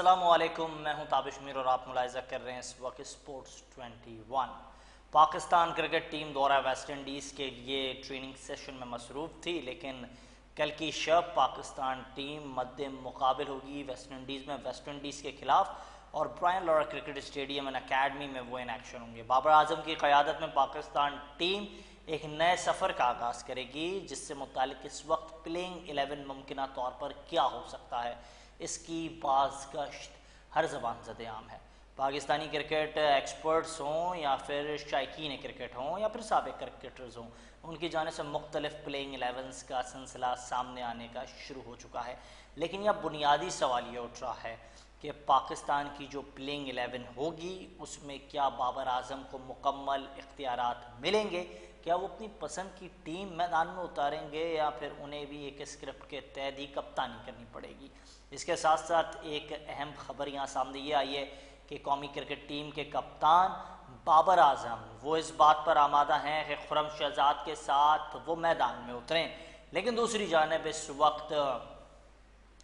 السلام علیکم، میں ہوں تابش میر اور آپ ملاحظہ کر رہے ہیں اس وقت سپورٹس 21۔ پاکستان کرکٹ ٹیم دورہ ویسٹ انڈیز کے لیے ٹریننگ سیشن میں مصروف تھی، لیکن کل کی شب پاکستان ٹیم مد مقابل ہوگی ویسٹ انڈیز میں ویسٹ انڈیز کے خلاف، اور Brian Lara cricket stadium and academy میں وہ ان ایکشن ہوں گے۔ بابر اعظم کی قیادت میں پاکستان ٹیم ایک نئے سفر کا آغاز کرے گی، جس سے متعلق اس وقت پلینگ 11 ممکنہ طور پر کیا ہو سکتا ہے، اس کی بازگشت ہر زبان زد عام ہے۔ پاکستانی کرکٹ ایکسپرٹس ہوں یا پھر شائقین کرکٹ ہوں یا پھر سابق کرکٹرز ہوں، ان کی جانب سے مختلف پلینگ 11 کا سلسلہ سامنے آنے کا شروع ہو چکا ہے، لیکن یہ بنیادی سوال یہ اٹھ رہا ہے کہ پاکستان کی جو پلینگ 11 ہوگی اس میں کیا بابر اعظم کو مکمل اختیارات ملیں گے؟ کیا وہ اپنی پسند کی ٹیم میدان میں اتاریں گے یا پھر انہیں بھی ایک اسکرپٹ کے تحت ہی کپتانی کرنی پڑے گی؟ اس کے ساتھ ساتھ ایک اہم خبر یہاں سامنے یہ آئی ہے کہ قومی کرکٹ ٹیم کے کپتان بابر اعظم وہ اس بات پر آمادہ ہیں کہ خرم شہزاد کے ساتھ وہ میدان میں اتریں، لیکن دوسری جانب اس وقت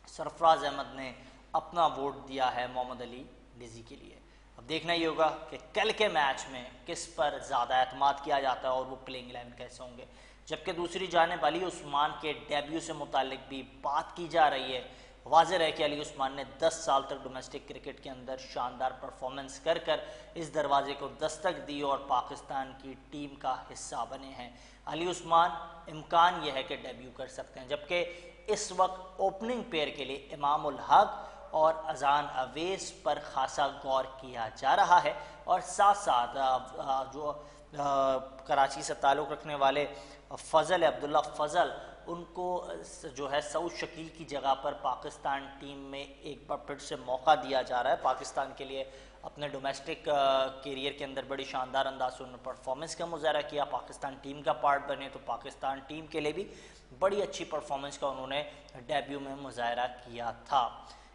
سرفراز احمد نے اپنا ووٹ دیا ہے محمد علی ڈیزی کے لیے۔ اب دیکھنا یہ ہوگا کہ کل کے میچ میں کس پر زیادہ اعتماد کیا جاتا ہے اور وہ پلینگ 11 کیسے ہوں گے، جبکہ دوسری جانب علی عثمان کے ڈیبیو سے متعلق بھی بات کی جا رہی ہے۔ واضح ہے کہ علی عثمان نے 10 سال تک ڈومیسٹک کرکٹ کے اندر شاندار پرفارمنس کر اس دروازے کو دستک دی اور پاکستان کی ٹیم کا حصہ بنے ہیں۔ علی عثمان امکان یہ ہے کہ ڈیبیو کر سکتے ہیں، جبکہ اس وقت اوپننگ پیئر کے لیے امام الحق اور اذان اویس پر خاصا غور کیا جا رہا ہے، اور ساتھ ساتھ جو کراچی سے تعلق رکھنے والے فضل عبداللہ فضل، ان کو جو ہے سعود شکیل کی جگہ پر پاکستان ٹیم میں ایک بار پھر سے موقع دیا جا رہا ہے۔ پاکستان کے لیے اپنے ڈومیسٹک کیریئر کے اندر بڑی شاندار انداز سے انہوں نے پرفارمنس کا مظاہرہ کیا، پاکستان ٹیم کا پارٹ بنے تو پاکستان ٹیم کے لیے بھی بڑی اچھی پرفارمنس کا انہوں نے ڈیبیو میں مظاہرہ کیا تھا۔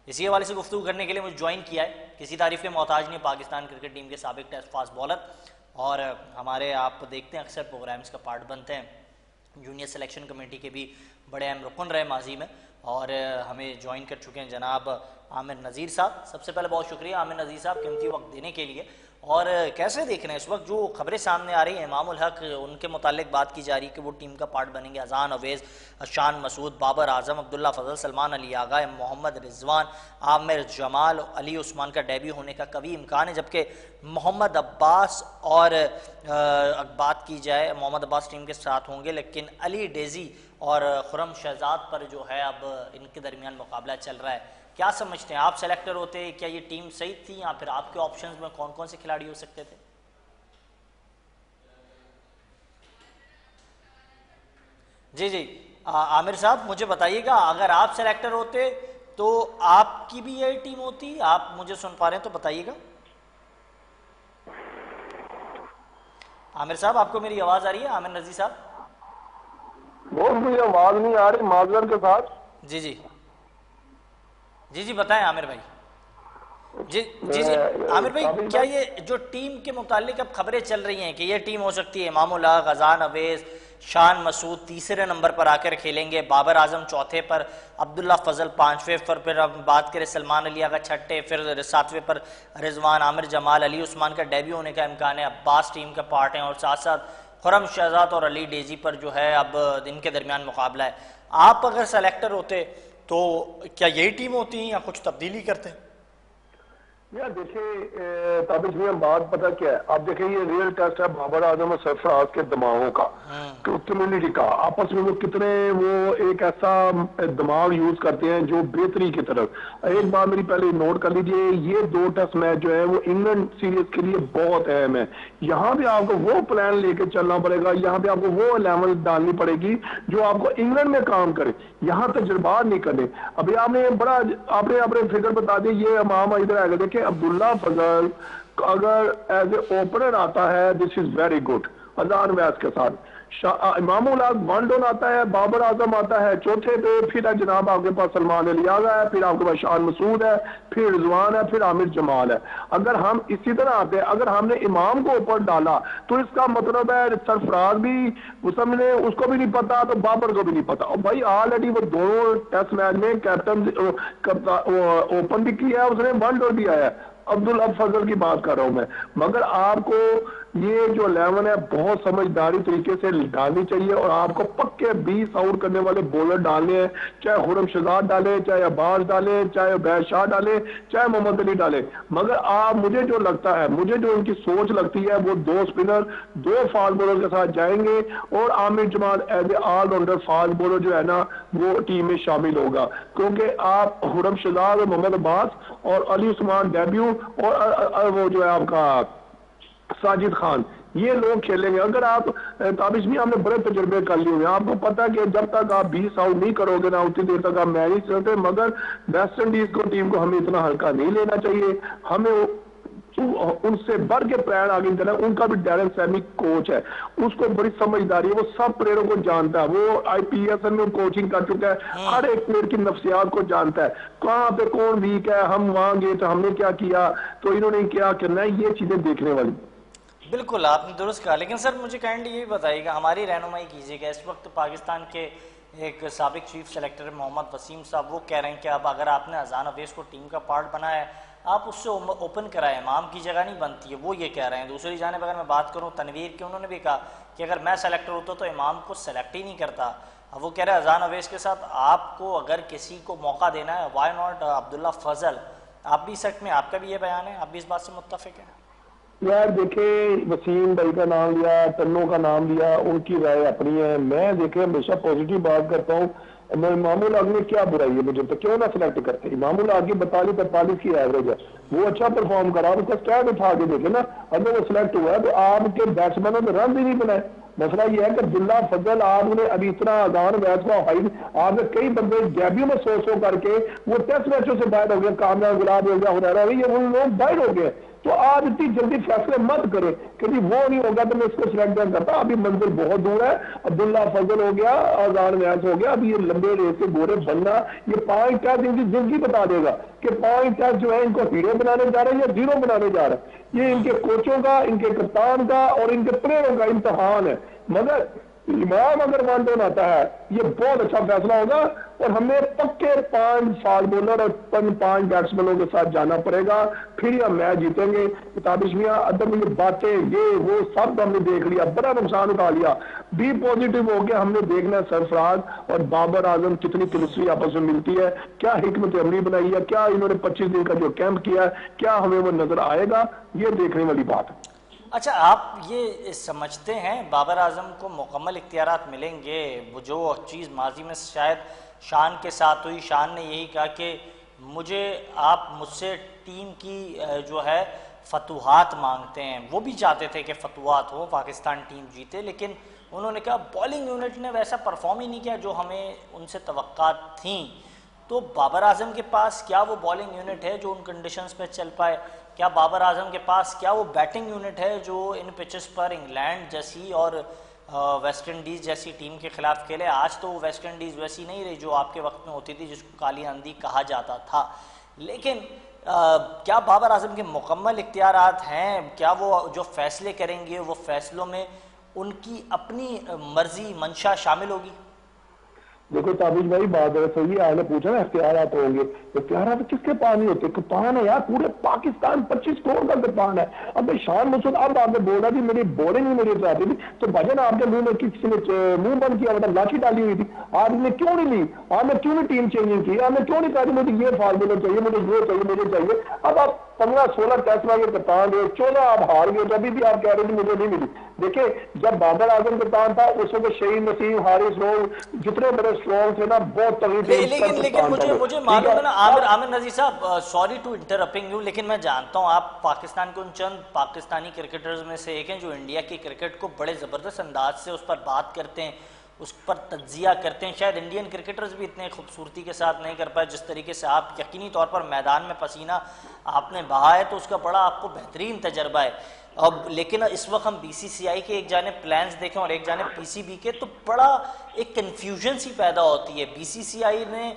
اسی حوالے سے گفتگو کرنے کے لیے مجھے جوائن کیا ہے، کسی تعریف کے محتاج نہیں، پاکستان کرکٹ ٹیم کے سابق ٹیسٹ فاسٹ بالر، اور ہمارے آپ دیکھتے ہیں اکثر پروگرامز کا پارٹ بنتے ہیں، جونیئر سلیکشن کمیٹی کے بھی بڑے اہم رکن رہے ماضی میں، اور ہمیں جوائن کر چکے ہیں جناب عامر نذیر صاحب۔ سب سے پہلے بہت شکریہ عامر نذیر صاحب قیمتی وقت دینے کے لیے۔ اور کیسے دیکھ رہے ہیں اس وقت جو خبریں سامنے آ رہی ہیں، امام الحق ان کے متعلق بات کی جا رہی ہے کہ وہ ٹیم کا پارٹ بنیں گے، اذان اویس، شان مسعود، بابر اعظم، عبداللہ فضل، سلمان علی آغا، محمد رضوان، عامر جمال، علی عثمان کا ڈیبیو ہونے کا قوی امکان ہے، جبکہ محمد عباس اور بات کی جائے محمد عباس ٹیم کے ساتھ ہوں گے، لیکن علی ڈیزی اور خرم شہزاد پر جو ہے اب ان کے درمیان مقابلہ چل رہا ہے۔ کیا سمجھتے ہیں آپ سلیکٹر ہوتے کیا یہ ٹیم صحیح تھی، یا پھر آپ کے آپشنز میں کون کون سے کھلاڑی ہو سکتے تھے؟ جی عامر صاحب مجھے بتائیے گا، اگر آپ سلیکٹر ہوتے تو آپ کی بھی یہ ٹیم ہوتی؟ آپ مجھے سن پا رہے ہیں تو بتائیے گا۔ عامر صاحب آپ کو میری آواز آ رہی ہے؟ عامر نذیر صاحب بہت مجھے آواز نہیں آ رہی معذرت کے ساتھ۔ جی بتائیں عامر بھائی۔ جی عامر بھائی، کیا یہ جو ٹیم کے متعلق اب خبریں چل رہی ہیں کہ یہ ٹیم ہو سکتی ہے امام الحق، اذان اویس، شان مسعود تیسرے نمبر پر آ کر کھیلیں گے، بابر اعظم چوتھے پر، عبداللہ فضل پانچویں پر، پھر اب بات کریں سلمان علی آغا چھٹے، پھر ساتویں پر رضوان، عامر جمال، علی عثمان کا ڈیبیو ہونے کا امکان ہے، عباس ٹیم کا پارٹ ہیں، اور ساتھ ساتھ خرم شہزاد اور علی ڈیزی پر جو ہے اب ان کے درمیان مقابلہ ہے۔ آپ اگر سلیکٹر ہوتے تو کیا یہی ٹیم ہوتی ہیں یا کچھ تبدیلی کرتے ہیں؟ یار دیکھیں تابش میں بات پتہ کیا ہے، آپ دیکھیں یہ ریئل ٹیسٹ ہے بابر اعظم اور سرفراز کے دماغوں کا، کمیونٹی کا، آپس میں وہ کتنے وہ ایک ایسا دماغ یوز کرتے ہیں جو بہتری کی طرف۔ ایک بات میری پہلے نوٹ کر لیجئے، یہ 2 ٹیسٹ میچ جو ہے وہ انگلینڈ سیریز کے لیے بہت اہم ہے۔ یہاں پہ آپ کو وہ پلان لے کے چلنا پڑے گا، یہاں پہ آپ کو وہ 11 ڈالنی پڑے گی جو آپ کو انگلینڈ میں کام کرے، یہاں تجربات نہیں کرنے۔ ابھی آپ نے اپنے فکر بتا دی، یہ امام ادھر آئے گا، دیکھیں عبداللہ فضل اگر ایز اے اوپنر آتا ہے دس از ویری گڈ اذان ویس کے ساتھ، امام الحق ون ڈون آتا ہے, بابر اعظم آتا ہے چوتھے پہ, پھر ہے جناب آپ کے پاس سلمان علی آغا ہے, پھر آپ کے پاس شان مسعود ہے, پھر رضوان ہے, پھر عامر جمال ہے. اگر ہم اسی طرح آتے ہیں, اگر ہم نے امام کو اوپر ڈالا تو اس کا مطلب ہے سرفراز بھی سمجھنے اس کو بھی نہیں پتا تو بابر کو بھی نہیں پتا. اور بھائی آلریڈی وہ دونوں ٹیسٹ میچ میں کیپٹن اوپن بھی کیا ہے, اس نے ون ڈون بھی آیا ہے. عبداللہ فضل کی بات کر رہا ہوں میں. مگر آپ کو یہ جو 11 ہے بہت سمجھداری طریقے سے ڈالنی چاہیے, اور آپ کو پکے 20 آؤٹ کرنے والے بولر ڈالنے ہیں, چاہے خرم شہزاد ڈالے, چاہے عباس ڈالے, چاہے عبید شاہ ڈالے, چاہے محمد علی ڈالے. مگر آپ مجھے جو لگتا ہے, مجھے جو ان کی سوچ لگتی ہے, وہ 2 اسپنر 2 فاسٹ بولر کے ساتھ جائیں گے, اور Aamir Jamal as a all rounder fast bowler جو ہے نا وہ ٹیم میں شامل ہوگا. کیونکہ آپ خرم شہزاد اور محمد عباس اور علی عثمان ڈیبیو اور وہ جو ہے آپ کا ساجد خان, یہ لوگ کھیلیں گے. اگر آپ تابش بھی ہم نے بڑے تجربے کر لیے ہوئے, آپ کو پتا کہ جب تک آپ 20 آؤٹ نہیں کرو گے نا اتنی دیر تک آپ میچ نہیں چلتے. مگر ویسٹ انڈیز کو ٹیم کو ہمیں اتنا ہلکا نہیں لینا چاہیے, ہمیں ان سے بڑھ کے پلان آگے چلا. ان کا بھی ڈیرن سیمی کوچ ہے, اس کو بڑی سمجھداری ہے, وہ سب پلیئروں کو جانتا ہے, وہ آئی پی ایس میں کوچنگ کر چکا ہے, ہر ایک پلیئر کی نفسیات کو جانتا ہے, کہاں پہ کون ویک ہے, ہم وہاں گئے تو ہم نے کیا کیا, تو انہوں نے کیا کرنا ہے, یہ چیزیں دیکھنے والی. بالکل آپ نے درست کہا. لیکن سر مجھے کائنڈلی یہ بھی بتائیے گا, ہماری رہنمائی کیجیے گا. اس وقت پاکستان کے ایک سابق چیف سلیکٹر محمد وسیم صاحب وہ کہہ رہے ہیں کہ اب اگر آپ نے اذان اویس کو ٹیم کا پارٹ بنایا ہے, آپ اس سے اوپن کرائیں, امام کی جگہ نہیں بنتی ہے, وہ یہ کہہ رہے ہیں. دوسری جانب اگر میں بات کروں تنویر کی, انہوں نے بھی کہا کہ اگر میں سلیکٹر ہوتا تو امام کو سلیکٹ ہی نہیں کرتا. اب وہ کہہ رہے ہیں اذان اویس کے ساتھ آپ کو اگر کسی کو موقع دینا ہے, وائی ناٹ عبداللہ فضل. آپ بھی سیٹ میں, آپ کا بھی یہ بیان ہے, آپ بھی اس بات سے متفق ہیں؟ یار دیکھیں, وسیم بھائی کا نام لیا, تنوں کا نام لیا, ان کی رائے اپنی ہے. میں دیکھیں ہمیشہ پوزیٹیو بات کرتا ہوں. امام الحق نے کیا برائی ہے, مجھے تو کیوں نہ سلیکٹ کرتے. امام الحق کی 42-43 کی ایوریج ہے, وہ اچھا پرفارم کرا, اس کا اسٹیٹ اٹھا کے دیکھیں نا. اگر وہ سلیکٹ ہوا ہے تو آپ کے بیٹسمینوں نے رن بھی نہیں بنائے. مسئلہ یہ ہے کہ عبداللہ فضل آپ نے ابھی اتنا اذان اویس کو ہائی, آپ نے کئی بندے ڈیبیو میں سو کر کے وہ ٹیسٹ میچوں سے باہر ہو گیا, کامیاب گلاب ہو گیا, ہنیرا ہو گیا, یہ وہ لوگ باہر ہو گئے. تو آپ اتنی جلدی فیصلے مت کریں کہ وہ نہیں ہوگا تو میں اس کو سلیکٹ نہیں کرتا. ابھی منزل بہت دور ہے. عبداللہ فضل ہو گیا, اذان اویس ہو گیا, ابھی یہ لمبے ریس کے گھوڑے بننا, یہ 5 ٹیسٹ ان کی زندگی بتا دے گا کہ 5 ٹیسٹ جو ہے ان کو ہیرو بنانے جا رہے ہیں یا زیرو بنانے جا رہے ہیں. یہ ان کے کوچوں کا, ان کے کپتان کا اور ان کے پلیئروں کا امتحان ہے. مگر امام اگر ون ڈون آتا ہے یہ بہت اچھا فیصلہ ہوگا, اور ہمیں پکے 5 فاسٹ بولر اور 5 بیٹسمینوں کے ساتھ جانا پڑے گا, پھر یہ میچ جیتیں گے. تابش میاں ادب یہ باتیں یہ وہ سب ہم نے دیکھ لیا, بڑا نقصان اٹھا لیا. بھی پازیٹیو ہو کے ہم نے دیکھنا ہے سرفراز اور بابر اعظم کتنی کیمسٹری آپس میں ملتی ہے, کیا حکمت عملی بنائی ہے, کیا انہوں نے 25 دن کا جو کیمپ کیا ہے, کیا ہمیں وہ نظر آئے گا, یہ دیکھنے والی بات ہے. اچھا, آپ یہ سمجھتے ہیں بابر اعظم کو مکمل اختیارات ملیں گے؟ وہ جو چیز ماضی میں شاید شان کے ساتھ ہوئی, شان نے یہی کہا کہ آپ مجھ سے ٹیم کی جو ہے فتوحات مانگتے ہیں. وہ بھی چاہتے تھے کہ فتوحات ہو, پاکستان ٹیم جیتے, لیکن انہوں نے کہا بالنگ یونٹ نے ویسا پرفارم ہی نہیں کیا جو ہمیں ان سے توقعات تھیں. تو بابر اعظم کے پاس کیا وہ بالنگ یونٹ ہے جو ان کنڈیشنز پہ چل پائے؟ کیا بابر اعظم کے پاس کیا وہ بیٹنگ یونٹ ہے جو ان پچز پر انگلینڈ جیسی اور ویسٹ انڈیز جیسی ٹیم کے خلاف کھیلے؟ آج تو وہ ویسٹ انڈیز ویسی نہیں رہی جو آپ کے وقت میں ہوتی تھی, جس کو کالی آندھی کہا جاتا تھا. لیکن کیا بابر اعظم کے مکمل اختیارات ہیں؟ کیا وہ جو فیصلے کریں گے وہ فیصلوں میں ان کی اپنی مرضی منشا شامل ہوگی؟ دیکھو تابش بھائی بات صحیح ہے, آپ نے پوچھا نا اختیارات ہوں گے, اختیارات کس کے پاس نہیں ہوتے؟ کپتان ہے یار, پورے پاکستان 25 کروڑ کا کپتان ہے. اب شان مسعود اب آپ نے بولا کہ میری بولنگ ہی میری چاہتی تھی, تو بھجن آپ کے منہ میں کسی نے منہ بند کیا, مطلب لاٹھی ڈالی ہوئی تھی, آپ نے کیوں نہیں لی؟ آپ نے کیوں نہیں ٹیم چینجنگ کی؟ آپ نے کیوں نہیں کہا کہ مجھے یہ فاسٹ بولر چاہیے, مجھے یہ چاہیے, مجھے چاہیے؟ اب آپ 15-16 ٹیسٹ میں کپتان گئے, 14 آپ ہار گئے, تو ابھی بھی آپ کہہ رہے ہیں مجھے نہیں ملی. دیکھیں جب بابر اعظم کپتان تھا اس وقت شہید نسیم, حارث لوگ جتنے بڑے اسٹرانگ تھے نا, بہت لیکن مجھے معلوم ہے نا عامر نذیر صاحب, سوری ٹو انٹرپنگ یو, لیکن میں جانتا ہوں آپ پاکستان کے ان چند پاکستانی کرکٹرز میں سے ایک ہیں جو انڈیا کی کرکٹ کو بڑے زبردست انداز سے اس پر بات کرتے ہیں, اس پر تجزیہ کرتے ہیں. شاید انڈین کرکٹرز بھی اتنے خوبصورتی کے ساتھ نہیں کر پائے جس طریقے سے آپ, یقینی طور پر میدان میں پسینہ آپ نے بہا ہے تو اس کا بڑا آپ کو بہترین تجربہ ہے. اب لیکن اس وقت ہم بی سی سی آئی کے ایک جانب پلانز دیکھیں اور ایک جانب پی سی بی کے، تو بڑا ایک کنفیوژن سی پیدا ہوتی ہے. بی سی سی آئی نے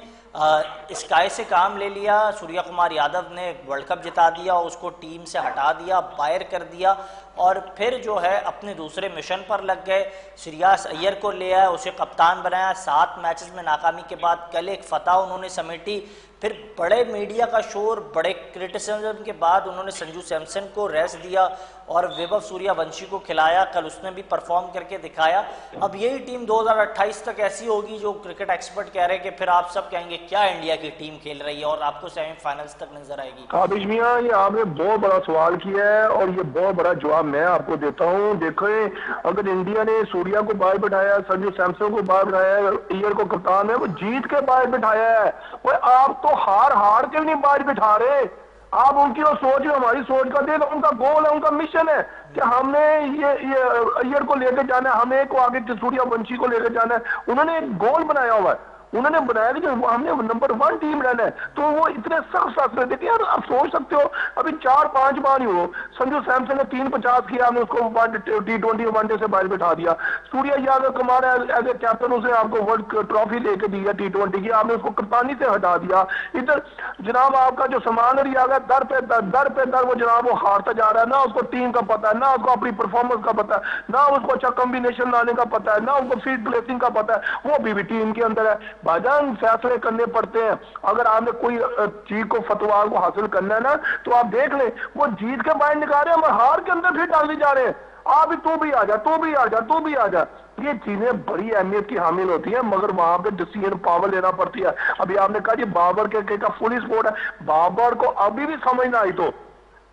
اسکائی سے کام لے لیا، سوریا کمار یادو نے ورلڈ کپ جتا دیا، اس کو ٹیم سے ہٹا دیا، باہر کر دیا، اور پھر جو ہے اپنے دوسرے مشن پر لگ گئے. شریاس ایئر کو لے آئے، اسے کپتان بنایا، 7 میچز میں ناکامی کے بعد کل ایک فتح انہوں نے سمیٹی. پھر بڑے میڈیا کا شور، بڑے کرٹیسزم کے بعد انہوں نے سنجو سیمسن کو ریسٹ دیا اور ویبھو سوریا ونشی کو کھلایا. کل اس نے بھی پرفارم کر کے دکھایا. اب یہی ٹیم 2028 تک ایسی ہوگی جو کرکٹ ایکسپرٹ کہہ رہے ہیں کہ پھر آپ سب کہیں گے کیا انڈیا کی ٹیم کھیل رہی ہے، اور آپ کو سیمی فائنلز تک نظر آئے گی. تابش میاں، یہ آپ نے بہت بڑا سوال کیا ہے اور یہ بہت بڑا جواب میں آپ کو دیتا ہوں. دیکھیں، اگر انڈیا نے سوریا کو باہر بٹھایا، سنجو سیمسن کو باہر بٹھایا، ایئر کو کپتان ہے، وہ جیت کے باہر بٹھایا ہے. وہ آپ تو ہار کے نہیں باہر بٹھا رہے. آپ ان کی سوچ ہے، ہماری سوچ کا دیکھ، ان کا گول ہے، ان کا مشن ہے کہ ہم نے یہ ایئر کو لے کے جانا ہے، ہمیں کو آگے سوریا ونشی کو لے کے جانا ہے. انہوں نے ایک گول بنایا ہوا ہے، انہوں نے بنایا کہ ہم نے نمبر 1 ٹیم رہنا ہے. تو وہ اتنے سخت فیصلے دیکھیں یار. آپ سوچ سکتے ہو ابھی 4-5 بار ہی ہو، سنجو سیمسن نے 350 کیا، ہم نے اس کو T20 ون ڈے سے باہر بٹھا دیا. Surya Yadav Kumar as a captain, اسے آپ کو ورلڈ ٹرافی لے کے دیا T20 کی، آپ نے اس کو کپتانی سے ہٹا دیا. ادھر جناب آپ کا جو سمانر آ گیا، در پہ در وہ جناب وہ ہارتا جا رہا ہے. نہ اس کو ٹیم کا پتا ہے، نہ اس کو اپنی پرفارمنس کا پتا ہے، نہ اس کو اچھا کمبینیشن لانے کا پتا ہے، نہ اس کو فیلڈ پلیسنگ کا پتا ہے. وہ بھی ٹیم کے اندر ہے. بھائی جان فیصلے کرنے پڑتے ہیں. اگر آپ نے کوئی چیز کو فتوار کو حاصل کرنا ہے نا، تو آپ دیکھ لیں وہ جیت کے باہر نکال رہے ہیں، ہم ہار کے اندر پھر ڈال دی جا رہے ہیں. آپ تو بھی آ جا، تو بھی آ جا، تو بھی آ جا. یہ چیزیں بڑی اہمیت کی حامل ہوتی ہیں، مگر وہاں پہ ڈیسیژن پاور لینا پڑتی ہے. ابھی آپ نے کہا جی بابر کے کا فلی سپورٹ ہے. بابر کو ابھی بھی سمجھ نہ آئی تو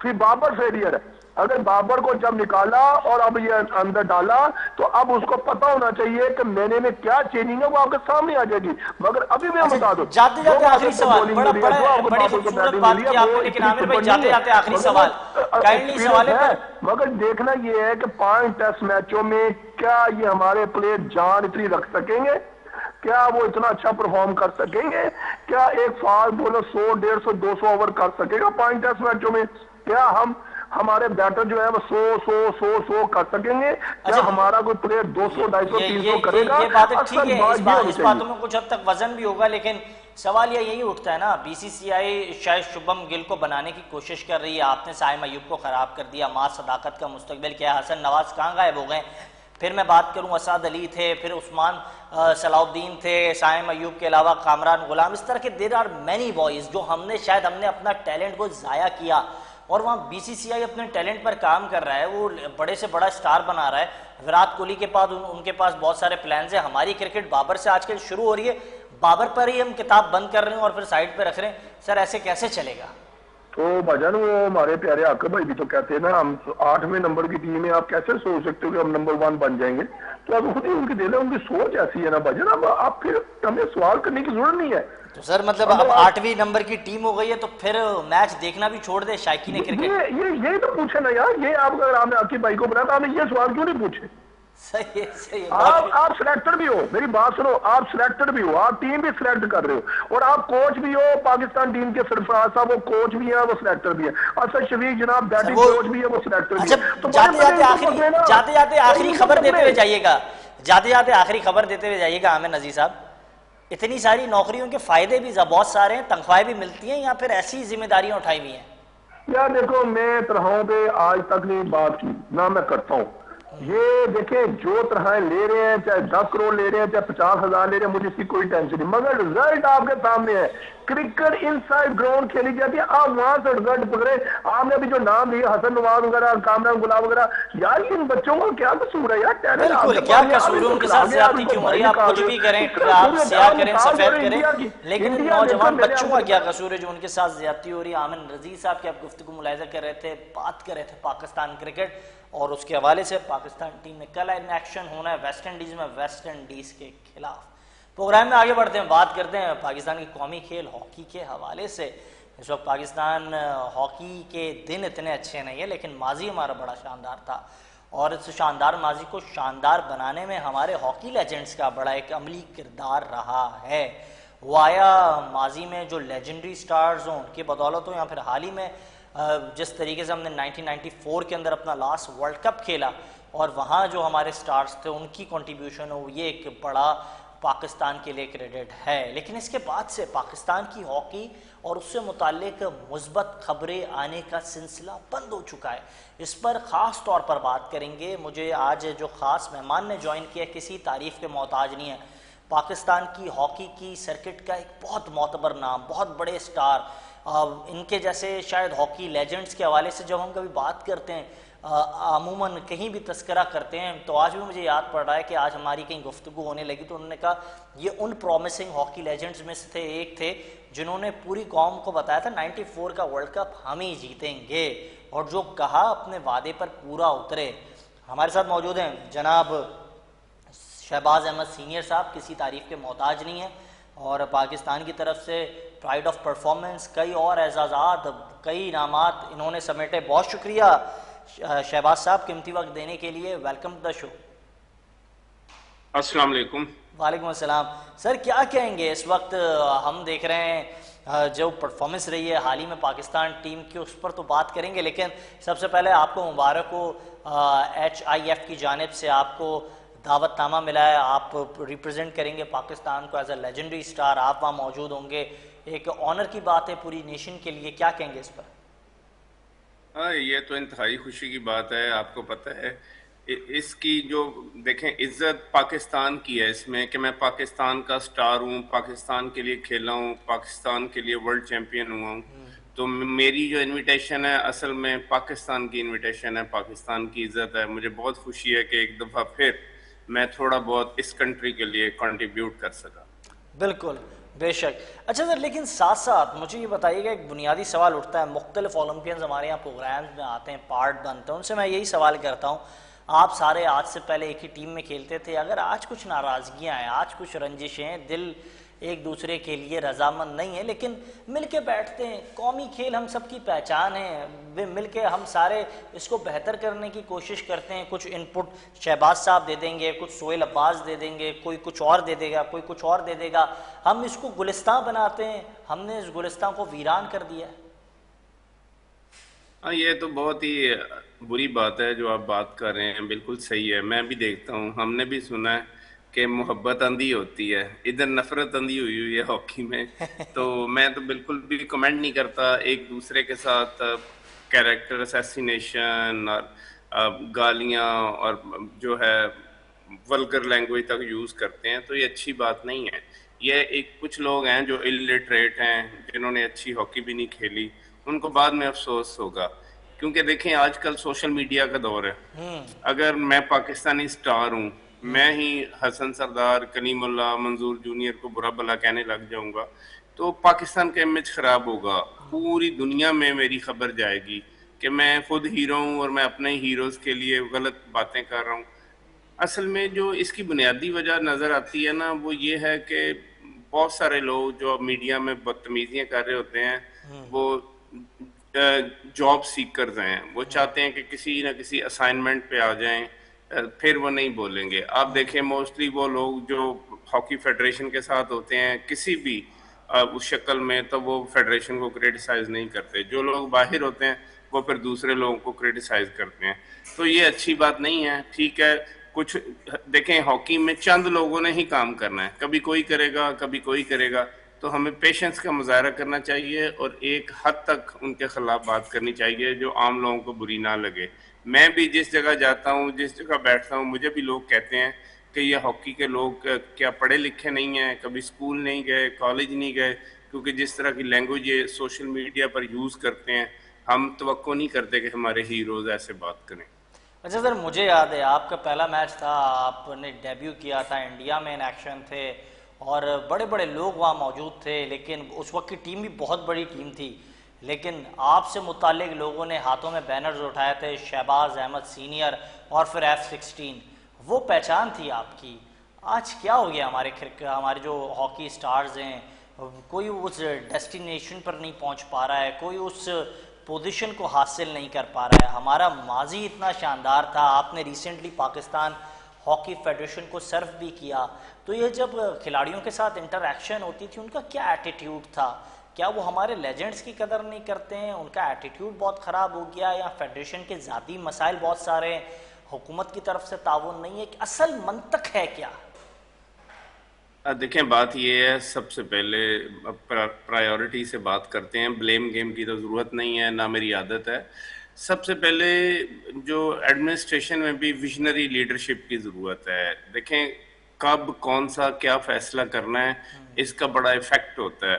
پھر بابر فیلئر ہے. اگر بابر کو جب نکالا اور اب یہ اندر ڈالا تو اب اس کو پتا ہونا چاہیے کہ میں کیا چینجنگ ہے، وہ آپ کے سامنے آ جائے گی. مگر ابھی میں بتا دوں، جاتے جاتے آخری سوال، بڑی خوبصورت بات کی آپ نے، لیکن عامر بھائی جاتے جاتے آخری سوال کائنڈلی سوال ہے. مگر دیکھنا یہ ہے کہ 5 ٹیسٹ میچوں میں کیا یہ ہمارے پلیئر جان اتنی رکھ سکیں گے، کیا وہ اتنا اچھا پرفارم کر سکیں گے، کیا ایک فاسٹ بولر 100 150 200 اوور کر سکے گا 5 ٹیسٹ میچوں میں، کیا ہمارے بیٹر جو ہے وہ 100 کر سکیں گے، کیا ہمارا کوئی پلیئر 200 250 300 کرے گا. یہ باتیں ٹھیک ہے، اس باتوں میں کچھ حد تک وزن بھی ہوگا، لیکن سوال یہی اٹھتا ہے نا، بی سی سی آئی شاید شبھم گل کو بنانے کی کوشش کر رہی ہے. آپ نے سائم ایوب کو خراب کر دیا، ماں صداقت کا مستقبل کیا ہے، حسن نواز کہاں غائب ہو گئے. پھر میں بات کروں اسد علی تھے، پھر عثمان صلاح الدین تھے، سائم ایوب کے علاوہ کامران غلام. اس طرح کے دیر آر مینی بوائز جو ہم نے اپنا ٹیلنٹ کو ضائع کیا، اور وہاں بی سی سی آئی اپنے ٹیلنٹ پر کام کر رہا ہے، وہ بڑے سے بڑا سٹار بنا رہا ہے. وراٹ کوہلی کے بعد ان کے پاس بہت سارے پلانز ہیں. ہماری کرکٹ بابر سے آج کل شروع ہو رہی ہے، بابر پر ہی ہم کتاب بند کر رہے ہیں اور پھر سائڈ پہ رکھ رہے ہیں. سر ایسے کیسے چلے گا؟ تو بھجن وہ ہمارے پیارے عاقب بھائی بھی تو کہتے ہیں نا، ہم 8ویں نمبر کی ٹیم ہے، آپ کیسے سوچ سکتے ہو کہ ہم نمبر 1 بن جائیں گے؟ تو اب خود ہی ان کی دل ہے، ان کی سوچ ایسی ہے نا بھجن. اب آپ پھر ہمیں سوال کرنے کی ضرورت نہیں ہے. تو سر مطلب اب 8ویں نمبر کی ٹیم ہو گئی ہے تو پھر میچ دیکھنا بھی چھوڑ دے شائقین کرکٹ؟ یہ تو پوچھے نا یار، یہ آپ اگر آپ نے عاقب بھائی کو بنایا تو آپ نے یہ سوال کیوں نہیں پوچھے؟ صحیح. آپ سلیکٹڈ بھی ہو، میری بات سنو، آپ سلیکٹڈ بھی ہو، آپ ٹیم بھی سلیکٹ کر رہے ہو، اور آپ کوچ بھی ہو. پاکستان ٹیم کے سرفراز صاحب وہ کوچ بھی ہیں، وہ سلیکٹر بھی ہیں. اسد شفیق جناب بیٹنگ کوچ بھی ہے، وہ سلیکٹر بھی ہے. تو جاتے جاتے آخری خبر دیتے ہوئے جائیے گا عامر نذیر صاحب، اتنی ساری نوکریوں کے فائدے بھی بہت سارے ہیں، تنخواہیں بھی ملتی ہیں، یا پھر ایسی ذمہ داریاں اٹھائی ہوئی ہیں؟ یار دیکھو، میں تنخواہوں پہ آج تک نہیں بات کی، نہ میں کرتا ہوں. یہ دیکھیں جو تنخواہیں لے رہے ہیں، چاہے 10 کروڑ لے رہے ہیں، چاہے 50,000 لے رہے ہیں، مجھے اس کی کوئی ٹینشن نہیں، مگر رزلٹ آپ کے سامنے ہے. کرکٹ ان سائڈ گراؤنڈ کھیلی جاتی ہے، آپ وہاں سے رزلٹ پکڑے. آپ نے ابھی جو نام دیے حسن نواز وغیرہ، کامران غلام وغیرہ، یار ان بچوں کو کیا قصور ہے یار؟ بالکل کیا قصور ہے ان کے ساتھ؟ زیادتی کیوں ہو رہی ہے؟ آپ کچھ بھی کریں، آپ سیاہ کریں، سفید کریں، لیکن ان نوجوان بچوں کا کیا قصور ہے جو ان کے ساتھ زیادتی ہو رہی ہے؟ عامر نذیر صاحب کی آپ گفتگو ملاحظہ کر رہے تھے، بات کر رہے تھے پاکستان کرکٹ اور اس کے حوالے سے پاکستان ٹیم میں کل ان ایکشن ہونا ہے ویسٹ انڈیز میں، ویسٹ انڈیز کے خلاف. پروگرام میں آگے بڑھتے ہیں، بات کرتے ہیں پاکستان کی قومی کھیل ہاکی کے حوالے سے. اس وقت پاکستان ہاکی کے دن اتنے اچھے نہیں ہیں، لیکن ماضی ہمارا بڑا شاندار تھا، اور اس شاندار ماضی کو شاندار بنانے میں ہمارے ہاکی لیجنڈز کا بڑا ایک عملی کردار رہا ہے. وہ آیا ماضی میں جو لیجنڈری سٹارز ہوں ان کی بدولت ہو، یا پھر حال ہی میں جس طریقے سے ہم نے 1994 کے اندر اپنا لاسٹ ورلڈ کپ کھیلا اور وہاں جو ہمارے سٹارز تھے ان کی کنٹریبیوشن ہو، یہ ایک بڑا پاکستان کے لیے کریڈٹ ہے. لیکن اس کے بعد سے پاکستان کی ہاکی اور اس سے متعلق مثبت خبریں آنے کا سلسلہ بند ہو چکا ہے. اس پر خاص طور پر بات کریں گے. مجھے آج جو خاص مہمان نے جوائن کیا کسی تعریف کے محتاج نہیں ہے. پاکستان کی ہاکی کی سرکٹ کا ایک بہت معتبر نام، بہت بڑے سٹار، ان کے جیسے شاید ہاکی لیجنڈز کے حوالے سے جب ہم کبھی بات کرتے ہیں عموماً کہیں بھی تذکرہ کرتے ہیں تو آج بھی مجھے یاد پڑ رہا ہے کہ آج ہماری کہیں گفتگو ہونے لگی تو انہوں نے کہا یہ ان پرومسنگ ہاکی لیجنڈز میں سے ایک تھے جنہوں نے پوری قوم کو بتایا تھا 94 کا ورلڈ کپ ہم ہی جیتیں گے، اور جو کہا اپنے وعدے پر پورا اترے. ہمارے ساتھ موجود ہیں جناب شہباز احمد سینئر صاحب، کسی تعریف کے محتاج نہیں ہیں اور پاکستان کی طرف سے پرائڈ آف پرفارمنس، کئی اور اعزازات، کئی انعامات انہوں نے سمیٹے. بہت شکریہ شہباز صاحب قیمتی وقت دینے کے لیے. ویلکم ٹو دا شو. السلام علیکم. وعلیکم السلام. سر کیا کہیں گے اس وقت ہم دیکھ رہے ہیں جو پرفارمنس رہی ہے حال ہی میں پاکستان ٹیم کی، اس پر تو بات کریں گے لیکن سب سے پہلے آپ کو مبارک ہو، HIF کی جانب سے آپ کو دعوت نامہ ملا ہے، آپ ریپرزینٹ کریں گے پاکستان کو ایز اے لیجنڈری سٹار، آپ وہاں موجود ہوں گے. ایک آنر کی بات ہے پوری نیشن کے لیے، کیا کہیں گے اس پر؟ یہ تو انتہائی خوشی کی بات ہے. آپ کو پتہ ہے اس کی جو دیکھیں عزت پاکستان کی ہے اس میں کہ میں پاکستان کا سٹار ہوں، پاکستان کے لیے کھیلا ہوں، پاکستان کے لیے ورلڈ چیمپئن ہوا ہوں. تو میری جو انویٹیشن ہے اصل میں پاکستان کی انویٹیشن ہے، پاکستان کی عزت ہے. مجھے بہت خوشی ہے کہ ایک دفعہ پھر میں تھوڑا بہت اس کنٹری کے لیے کنٹریبیوٹ کر سکا. بالکل بے شک. اچھا سر، لیکن ساتھ ساتھ مجھے یہ بتائیے گا، ایک بنیادی سوال اٹھتا ہے، مختلف اولمپئنز ہمارے یہاں پروگرامز میں آتے ہیں، پارٹ بنتے ہیں، ان سے میں یہی سوال کرتا ہوں، آپ سارے آج سے پہلے ایک ہی ٹیم میں کھیلتے تھے، اگر آج کچھ ناراضگیاں ہیں، آج کچھ رنجشیں ہیں، دل ایک دوسرے کے لیے رضامند نہیں ہے لیکن مل کے بیٹھتے ہیں، قومی کھیل ہم سب کی پہچان ہے، مل کے ہم سارے اس کو بہتر کرنے کی کوشش کرتے ہیں. کچھ ان پٹ شہباز صاحب دے دیں گے، کچھ سہیل عباس دے دیں گے، کوئی کچھ اور دے دے گا، کوئی کچھ اور دے دے گا، ہم اس کو گلستان بناتے ہیں. ہم نے اس گلستان کو ویران کر دیا ہے. یہ تو بہت ہی بری بات ہے جو آپ بات کر رہے ہیں، بالکل صحیح ہے. میں بھی دیکھتا ہوں، ہم نے بھی سنا ہے کہ محبت اندھی ہوتی ہے، ادھر نفرت اندھی ہوئی ہے ہاکی میں. تو میں تو بالکل بھی کمنٹ نہیں کرتا ایک دوسرے کے ساتھ کیریکٹر اسیسینیشن اور گالیاں اور جو ہے ولگر لینگویج تک یوز کرتے ہیں، تو یہ اچھی بات نہیں ہے. یہ ایک کچھ لوگ ہیں جو الٹریٹ ہیں، جنہوں نے اچھی ہاکی بھی نہیں کھیلی، ان کو بعد میں افسوس ہوگا. کیونکہ دیکھیں آج کل سوشل میڈیا کا دور ہے. اگر میں پاکستانی سٹار ہوں، میں ہی حسن سردار، کلیم اللہ، منظور جونیئر کو برا بھلا کہنے لگ جاؤں گا تو پاکستان کا امیج خراب ہوگا. پوری دنیا میں میری خبر جائے گی کہ میں خود ہیرو ہوں اور میں اپنے ہیروز کے لیے غلط باتیں کر رہا ہوں. اصل میں جو اس کی بنیادی وجہ نظر آتی ہے نا، وہ یہ ہے کہ بہت سارے لوگ جو میڈیا میں بدتمیزیاں کر رہے ہوتے ہیں وہ جاب سیکرز ہیں. وہ چاہتے ہیں کہ کسی نہ کسی اسائنمنٹ پہ آ جائیں، پھر وہ نہیں بولیں گے. آپ دیکھیں موسٹلی وہ لوگ جو ہاکی فیڈریشن کے ساتھ ہوتے ہیں کسی بھی اس شکل میں، تو وہ فیڈریشن کو کریٹیسائز نہیں کرتے. جو لوگ باہر ہوتے ہیں وہ پھر دوسرے لوگوں کو کریٹیسائز کرتے ہیں. تو یہ اچھی بات نہیں ہے. ٹھیک ہے، کچھ دیکھیں ہاکی میں چند لوگوں نے ہی کام کرنا ہے، کبھی کوئی کرے گا کبھی کوئی کرے گا. تو ہمیں پیشنس کا مظاہرہ کرنا چاہیے اور ایک حد تک ان کے خلاف بات کرنی چاہیے جو عام لوگوں کو بری نہ لگے. میں بھی جس جگہ جاتا ہوں، جس جگہ بیٹھتا ہوں، مجھے بھی لوگ کہتے ہیں کہ یہ ہاکی کے لوگ کیا پڑھے لکھے نہیں ہیں، کبھی اسکول نہیں گئے، کالج نہیں گئے. کیونکہ جس طرح کی لینگویج یہ سوشل میڈیا پر یوز کرتے ہیں، ہم توقع نہیں کرتے کہ ہمارے ہیروز ایسے بات کریں. اچھا سر، مجھے یاد ہے آپ کا پہلا میچ تھا، آپ نے ڈیبیو کیا تھا، انڈیا میں ان ایکشن تھے اور بڑے بڑے لوگ وہاں موجود تھے، لیکن اس وقت کی ٹیم بھی بہت بڑی ٹیم تھی. لیکن آپ سے متعلق لوگوں نے ہاتھوں میں بینرز اٹھائے تھے، شہباز احمد سینئر اور پھر F16. وہ پہچان تھی آپ کی. آج کیا ہو گیا ہمارے جو ہاکی سٹارز ہیں، کوئی اس ڈیسٹینیشن پر نہیں پہنچ پا رہا ہے، کوئی اس پوزیشن کو حاصل نہیں کر پا رہا ہے. ہمارا ماضی اتنا شاندار تھا، آپ نے ریسنٹلی پاکستان ہاکی فیڈریشن کو سرو بھی کیا. تو یہ جب کھلاڑیوں کے ساتھ انٹر ایکشن ہوتی تھی ان کا کیا ایٹیٹیوڈ تھا، کیا وہ ہمارے لیجنڈز کی قدر نہیں کرتے ہیں، ان کا ایٹیٹیوڈ بہت خراب ہو گیا، یا فیڈریشن کے ذاتی مسائل بہت سارے ہیں، حکومت کی طرف سے تعاون نہیں ہے، کہ اصل منطق ہے کیا؟ دیکھیں بات یہ ہے، سب سے پہلے پرائیورٹی سے بات کرتے ہیں، بلیم گیم کی تو ضرورت نہیں ہے، نہ میری عادت ہے. سب سے پہلے جو ایڈمنسٹریشن میں بھی ویژنری لیڈرشپ کی ضرورت ہے. دیکھیں کب کون سا کیا فیصلہ کرنا ہے، اس کا بڑا ایفیکٹ ہوتا ہے.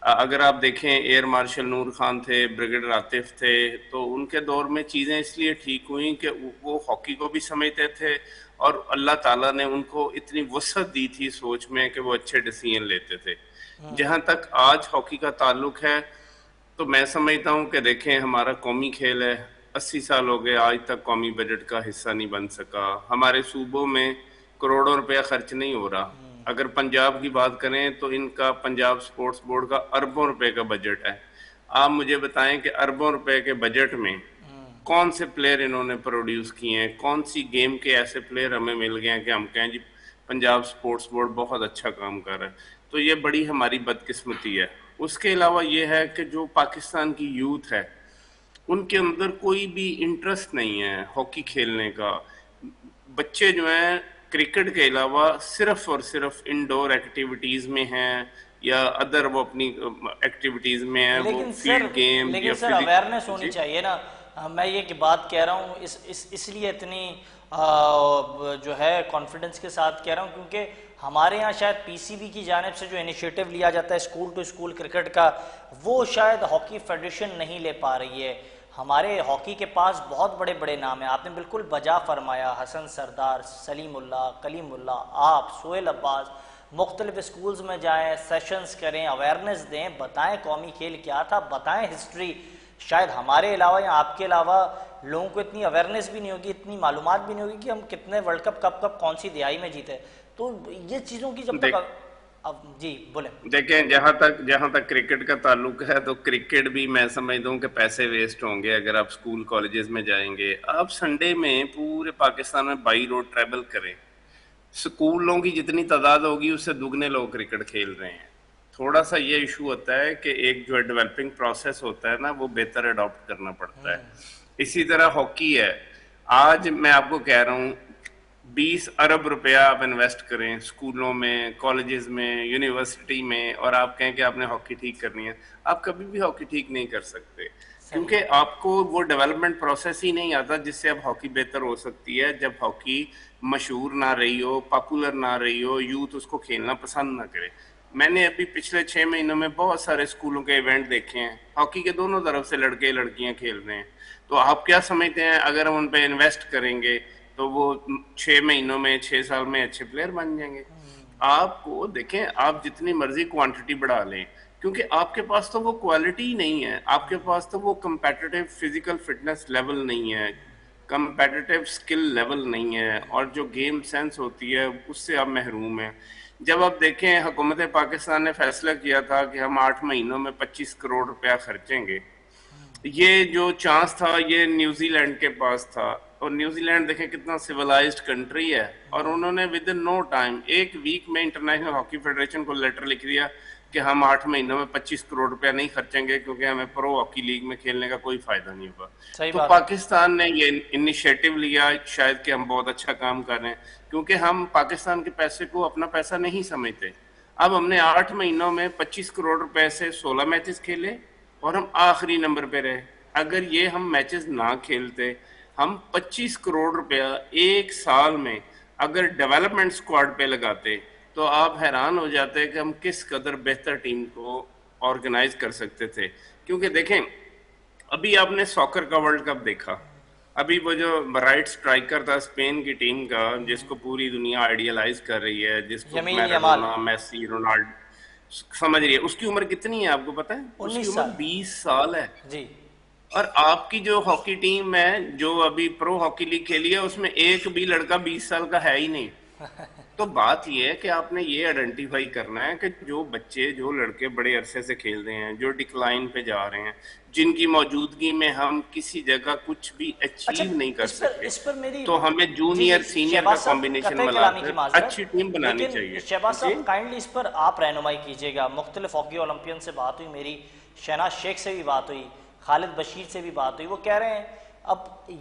اگر آپ دیکھیں ایئر مارشل نور خان تھے، بریگیڈیئر عاطف تھے، تو ان کے دور میں چیزیں اس لیے ٹھیک ہوئیں کہ وہ ہاکی کو بھی سمجھتے تھے، اور اللہ تعالیٰ نے ان کو اتنی وسعت دی تھی سوچ میں کہ وہ اچھے ڈیسیژن لیتے تھے. جہاں تک آج ہاکی کا تعلق ہے تو میں سمجھتا ہوں کہ دیکھیں ہمارا قومی کھیل ہے، 80 سال ہو گئے آج تک قومی بجٹ کا حصہ نہیں بن سکا. ہمارے صوبوں میں کروڑوں روپیہ خرچ نہیں ہو رہا. اگر پنجاب کی بات کریں تو ان کا پنجاب سپورٹس بورڈ کا اربوں روپے کا بجٹ ہے. آپ مجھے بتائیں کہ اربوں روپے کے بجٹ میں کون سے پلیئر انہوں نے پروڈیوس کیے ہیں، کون سی گیم کے ایسے پلیئر ہمیں مل گئے ہیں کہ ہم کہیں جی پنجاب سپورٹس بورڈ بہت اچھا کام کر رہا ہے. تو یہ بڑی ہماری بدقسمتی ہے. اس کے علاوہ یہ ہے کہ جو پاکستان کی یوتھ ہے ان کے اندر کوئی بھی انٹرسٹ نہیں ہے ہاکی کھیلنے کا. بچے جو ہیں کرکٹ کے علاوہ صرف اور صرف انڈور ایکٹیویٹیز میں ہیں، یا ادر وہ اپنی ایکٹیویٹیز میں ہیں، وہ فیلڈ گیم یا سر اویئرنیس ہونی چاہیے نا. میں یہ کہ بات کہہ رہا ہوں اس لیے اتنی جو ہے کانفیڈنس کے ساتھ کہہ رہا ہوں، کیونکہ ہمارے یہاں شاید پی سی بی کی جانب سے جو انیشیٹو لیا جاتا ہے اسکول ٹو اسکول کرکٹ کا، وہ شاید ہاکی فیڈریشن نہیں لے پا رہی ہے. ہمارے ہاکی کے پاس بہت بڑے بڑے نام ہیں، آپ نے بالکل بجا فرمایا، حسن سردار، سلیم اللہ، کلیم اللہ، آپ، سہیل عباس. مختلف اسکولز میں جائیں، سیشنز کریں، اویئرنیس دیں، بتائیں قومی کھیل کیا تھا، بتائیں ہسٹری. شاید ہمارے علاوہ یا آپ کے علاوہ لوگوں کو اتنی اویئرنیس بھی نہیں ہوگی، اتنی معلومات بھی نہیں ہوگی کہ ہم کتنے ورلڈ کپ کب کون سی دہائی میں جیتے. تو یہ چیزوں کی جب تک جی بولیں. دیکھیں جہاں تک کرکٹ کا تعلق ہے تو کرکٹ بھی میں سمجھتا ہوں کہ پیسے ویسٹ ہوں گے اگر آپ اسکول کالجز میں جائیں گے. آپ سنڈے میں پورے پاکستان میں بائی روڈ ٹریول کریں، اسکولوں کی جتنی تعداد ہوگی اس سے دگنے لوگ کرکٹ کھیل رہے ہیں. تھوڑا سا یہ ایشو ہوتا ہے کہ ایک جو ڈیولپنگ پروسیس ہوتا ہے نا وہ بہتر اڈاپٹ کرنا پڑتا ہے. اسی طرح ہاکی ہے. آج میں آپ کو کہہ رہا ہوں 20 ارب روپیہ آپ انویسٹ کریں اسکولوں میں، کالجز میں، یونیورسٹی میں، اور آپ کہیں کہ آپ نے ہاکی ٹھیک کرنی ہے، آپ کبھی بھی ہاکی ٹھیک نہیں کر سکتے، کیونکہ آپ کو وہ ڈیولپمنٹ پروسیس ہی نہیں آتا جس سے اب ہاکی بہتر ہو سکتی ہے. جب ہاکی مشہور نہ رہی ہو، پاپولر نہ رہی ہو، یوتھ اس کو کھیلنا پسند نہ کرے. میں نے ابھی پچھلے 6 مہینوں میں بہت سارے اسکولوں کے ایونٹ دیکھے ہیں، ہاکی کے دونوں طرف سے لڑکے لڑکیاں کھیل رہے ہیں. تو آپ کیا سمجھتے ہیں اگر ہم ان پہ انویسٹ کریں گے تو وہ 6 مہینوں میں 6 سال میں اچھے پلیئر بن جائیں گے؟ آپ کو دیکھیں، آپ جتنی مرضی کوانٹٹی بڑھا لیں، کیونکہ آپ کے پاس تو وہ کوالٹی ہی نہیں ہے، آپ کے پاس تو وہ کمپیٹیٹیو فزیکل فٹنس لیول نہیں ہے، کمپیٹیٹیو سکل لیول نہیں ہے، اور جو گیم سینس ہوتی ہے اس سے آپ محروم ہیں. جب آپ دیکھیں حکومت پاکستان نے فیصلہ کیا تھا کہ ہم 8 مہینوں میں 25 کروڑ روپیہ خرچیں گے، یہ جو چانس تھا یہ نیوزی لینڈ کے پاس تھا. اور نیوزی لینڈ دیکھیں کتنا سیولائزڈ کنٹری ہے، اور انہوں نے within no time 1 week میں انٹرنیشنل ہاکی فیڈریشن کو لیٹر لکھ دیا کہ ہم 8 مہینوں میں 25 کروڑ روپیہ نہیں خرچیں گے کیونکہ ہمیں پرو ہاکی لیگ میں کھیلنے کا کوئی فائدہ نہیں ہوگا. تو پاکستان نے یہ انیشیٹو لیا، شاید کہ ہم بہت اچھا کام کر رہے ہیں کیونکہ ہم پاکستان کے پیسے کو اپنا پیسہ نہیں سمجھتے. اب ہم نے 8 مہینوں میں 25 کروڑ روپے سے 16 میچز کھیلے اور ہم آخری نمبر پہ رہے. اگر یہ ہم میچز نہ کھیلتے، ہم 25 کروڑ روپیہ ایک سال میں اگر ڈیولپمنٹ سکواڈ پہ لگاتے تو آپ حیران ہو جاتے کہ ہم کس قدر بہتر ٹیم کو آرگنائز کر سکتے تھے. کیونکہ دیکھیں ابھی آپ نے ساکر کا ورلڈ کپ دیکھا، ابھی وہ جو رائٹ سٹرائکر تھا اسپین کی ٹیم کا جس کو پوری دنیا آئیڈیلائز کر رہی ہے، جس کو میراڈونا، میسی، رونالڈو سمجھ رہی ہے، اس کی عمر کتنی ہے آپ کو پتہ ہے؟ اس کی عمر 20 سال ہے جی. اور آپ کی جو ہاکی ٹیم ہے جو ابھی پرو ہاکی لیگ کھیلی ہے اس میں ایک بھی لڑکا 20 سال کا ہے ہی نہیں. تو بات یہ ہے کہ آپ نے یہ آئیڈینٹیفائی کرنا ہے کہ جو بچے جو لڑکے بڑے عرصے سے کھیل رہے ہیں، جو ڈکلائن پہ جا رہے ہیں، جن کی موجودگی میں ہم کسی جگہ کچھ بھی اچھا اچیو نہیں کر سکتے، اس پر میری تو ہمیں جی جی جونیئر سینئر کا شہباز صاحب کمبینیشن قطع ملا کلامی کی کر اچھی معذرت، ٹیم بنانی لیکن چاہیے شہباز جی۔ صاحب کائنڈلی اس پر آپ رہنمائی کیجیے گا. مختلف ہاکی اولمپئن سے بات ہوئی میری، شہناز شیخ سے بھی بات ہوئی، خالد بشیر سے بھی بات ہوئی، وہ کہہ رہے ہیں اب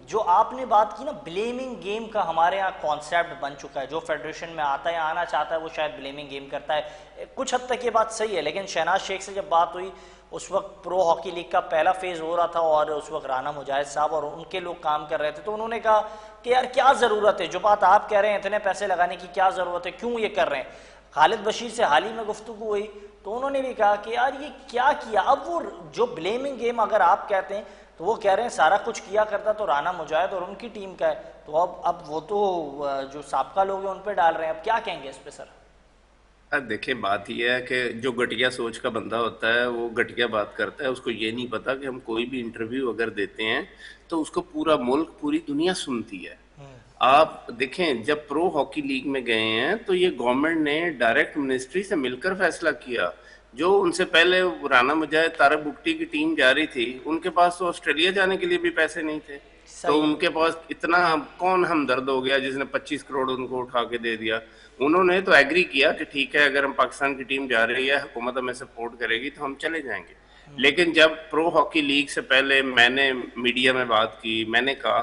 جو آپ نے بات کی نا بلیمنگ گیم کا ہمارے یہاں کانسیپٹ بن چکا ہے، جو فیڈریشن میں آتا ہے آنا چاہتا ہے وہ شاید بلیمنگ گیم کرتا ہے. کچھ حد تک یہ بات صحیح ہے، لیکن شہناز شیخ سے جب بات ہوئی اس وقت پرو ہاکی لیگ کا پہلا فیز ہو رہا تھا اور اس وقت رانا مجاہد صاحب اور ان کے لوگ کام کر رہے تھے، تو انہوں نے کہا کہ یار کیا ضرورت ہے، جو بات آپ کہہ رہے ہیں اتنے پیسے لگانے کی کیا ضرورت ہے، کیوں یہ کر رہے ہیں. خالد بشیر سے حال ہی میں گفتگو ہوئی تو انہوں نے بھی کہا کہ یار یہ کیا کیا. اب وہ جو بلیمنگ گیم اگر آپ کہتے ہیں تو وہ کہہ رہے ہیں سارا کچھ کیا کرتا تو رانا مجاہد اور ان کی ٹیم کا ہے، تو اب وہ تو جو سابقہ لوگ ہیں ان پہ ڈال رہے ہیں. اب کیا کہیں گے اس پہ سر؟ دیکھیں بات یہ ہے کہ جو گھٹیا سوچ کا بندہ ہوتا ہے وہ گھٹیا بات کرتا ہے، اس کو یہ نہیں پتا کہ ہم کوئی بھی انٹرویو اگر دیتے ہیں تو اس کو پورا ملک پوری دنیا سنتی ہے. آپ دیکھیں جب پرو ہاکی لیگ میں گئے ہیں تو یہ گورنمنٹ نے ڈائریکٹ منسٹری سے مل کر فیصلہ کیا. جو ان سے پہلے رانا مجاہد طارق بگٹی کی ٹیم جا رہی تھی ان کے پاس تو آسٹریلیا جانے کے لیے بھی پیسے نہیں تھے، تو صحیح ان کے پاس اتنا کون ہمدرد ہو گیا جس نے 25 کروڑ ان کو اٹھا کے دے دیا. انہوں نے تو ایگری کیا کہ ٹھیک ہے اگر ہم پاکستان کی ٹیم جا رہی ہے حکومت ہمیں سپورٹ کرے گی تو ہم چلے جائیں گے. لیکن جب پرو ہاکی لیگ سے پہلے میں نے میڈیا میں بات کی، میں نے کہا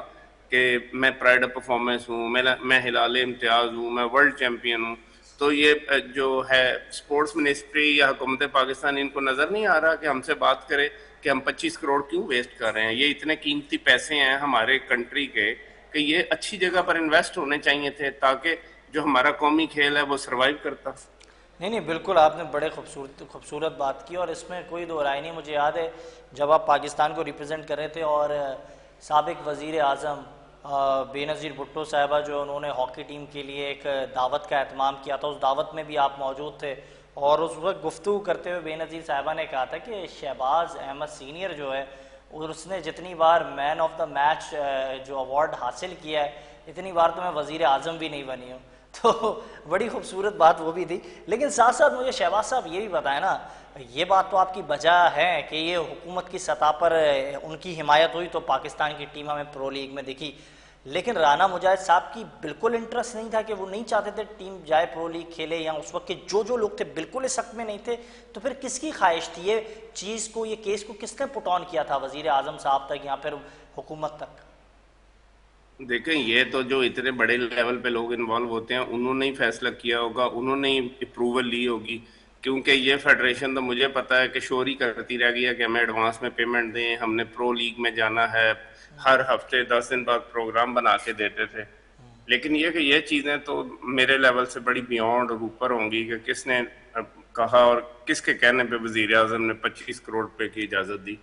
کہ میں پرائڈ آف پرفارمنس ہوں، میں ہلال امتیاز ہوں، میں ورلڈ چیمپئن ہوں، تو یہ جو ہے اسپورٹس منسٹری یا حکومت پاکستان ان کو نظر نہیں آ رہا کہ ہم سے بات کرے کہ ہم 25 کروڑ کیوں ویسٹ کر رہے ہیں؟ یہ اتنے قیمتی پیسے ہیں ہمارے کنٹری کے کہ یہ اچھی جگہ پر انویسٹ ہونے چاہیے تھے تاکہ جو ہمارا قومی کھیل ہے وہ سروائیو کرتا. نہیں بالکل آپ نے بڑے خوبصورت بات کی اور اس میں کوئی دو رائے نہیں. مجھے یاد ہے جب آپ پاکستان کو ریپرزینٹ کر رہے تھے اور سابق وزیر اعظم بے نظیر بھٹو صاحبہ جو انہوں نے ہاکی ٹیم کے لیے ایک دعوت کا اہتمام کیا تھا، اس دعوت میں بھی آپ موجود تھے اور اس وقت گفتگو کرتے ہوئے بے نظیر صاحبہ نے کہا تھا کہ شہباز احمد سینئر جو ہے اور اس نے جتنی بار مین آف دا میچ جو ایوارڈ حاصل کیا ہے اتنی بار تو میں وزیر اعظم بھی نہیں بنی ہوں. تو بڑی خوبصورت بات وہ بھی تھی. لیکن ساتھ ساتھ مجھے شہباز صاحب یہ بھی بتائیں نا، یہ بات تو آپ کی بجا ہے کہ یہ حکومت کی سطح پر ان کی حمایت ہوئی تو پاکستان کی ٹیم ہمیں پرو لیگ میں دیکھی، لیکن رانا مجاہد صاحب کی بالکل انٹرسٹ نہیں تھا کہ وہ نہیں چاہتے تھے ٹیم جائے پرو لیگ کھیلے، یا اس وقت کے جو لوگ تھے بالکل اس حق میں نہیں تھے، تو پھر کس کی خواہش تھی یہ چیز کو، یہ کیس کو کس نے پٹ آن کیا تھا وزیر اعظم صاحب تک یا پھر حکومت تک؟ دیکھیں یہ تو جو اتنے بڑے لیول پہ لوگ انوالو ہوتے ہیں انہوں نے ہی فیصلہ کیا ہوگا، انہوں نے ہی اپروول لی ہوگی، کیونکہ یہ فیڈریشن تو مجھے پتا ہے کہ شور ہی کرتی رہ گئی ہے کہ ہمیں ایڈوانس میں پیمنٹ دیں، ہم نے پرو لیگ میں جانا ہے، ہر ہفتے 10 دن بعد پروگرام بنا کے دیتے تھے. لیکن یہ کہ یہ چیزیں تو میرے لیول سے بڑی بیونڈ اور اوپر ہوں گی کہ کس نے کہا اور کس کے کہنے پہ وزیر اعظم نے 25 کروڑ روپے کی اجازت دی.